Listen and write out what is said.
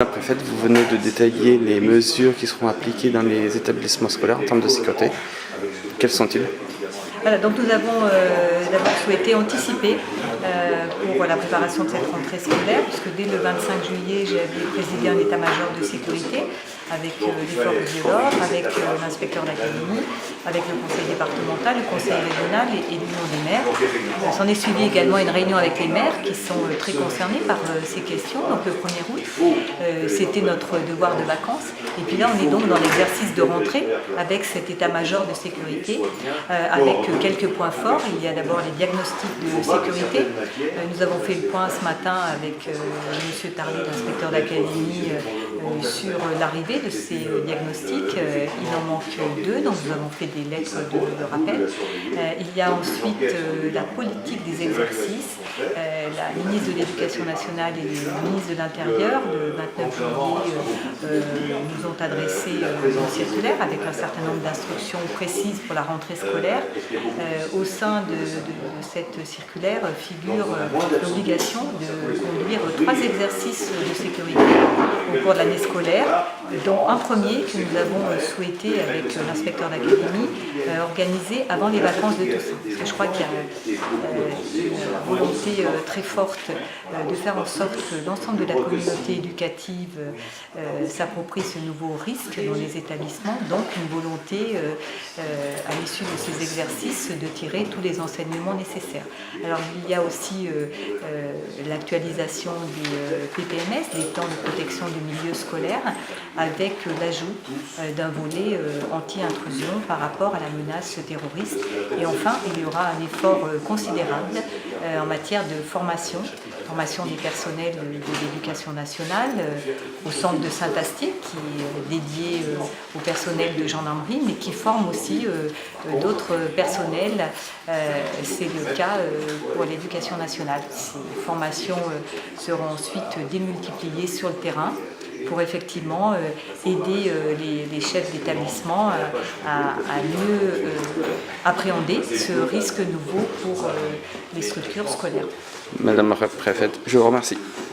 La préfète, vous venez de détailler les mesures qui seront appliquées dans les établissements scolaires en termes de sécurité. Quels sont-ils? Voilà, donc nous avons d'abord souhaité anticiper pour la préparation de cette rentrée scolaire, puisque dès le 25 juillet, j'avais présidé un état-major de sécurité avec les forces de l'ordre, avec l'inspecteur d'académie, avec le conseil départemental, le conseil régional et l'union des maires. S'en est suivi également une réunion avec les maires qui sont très concernés par ces questions. Donc le 1er août, c'était notre devoir de vacances. Et puis là, on est donc dans l'exercice de rentrée avec cet état-major de sécurité, avec quelques points forts. Il y a d'abord les diagnostics de sécurité. Nous avons fait le point ce matin avec M. Tarlet, l'inspecteur d'académie, sur l'arrivée de ces diagnostics. Il en manque 2, donc nous avons fait des lettres de rappel. Il y a ensuite la politique des exercices. La ministre de l'Éducation nationale et le ministre de l'Intérieur, le 29 juillet, nous ont adressé une circulaire avec un certain nombre d'instructions précises pour la rentrée scolaire. Au sein de cette circulaire figure l'obligation de conduire 3 exercices de sécurité au cours de l'année scolaire, dont un premier que nous avons souhaité avec l'inspecteur d'académie organiser avant les vacances de Toussaint. Parce que je crois qu'il y a une volonté très forte de faire en sorte que l'ensemble de la communauté éducative s'approprie ce nouveau risque dans les établissements, donc une volonté à l'issue de ces exercices de tirer tous les enseignements nécessaires. Alors il y a aussi l'actualisation des PPMS, les temps de protection du milieu scolaire, avec l'ajout d'un volet anti-intrusion par rapport à la menace terroriste. Et enfin, il y aura un effort considérable en matière de formation des personnels de l'éducation nationale, au centre de Saint-Astier, qui est dédié au personnel de gendarmerie, mais qui forme aussi d'autres personnels. C'est le cas pour l'éducation nationale. Ces formations seront ensuite démultipliées sur le terrain pour effectivement aider les chefs d'établissement à mieux appréhender ce risque nouveau pour les structures scolaires. Madame la préfète, je vous remercie.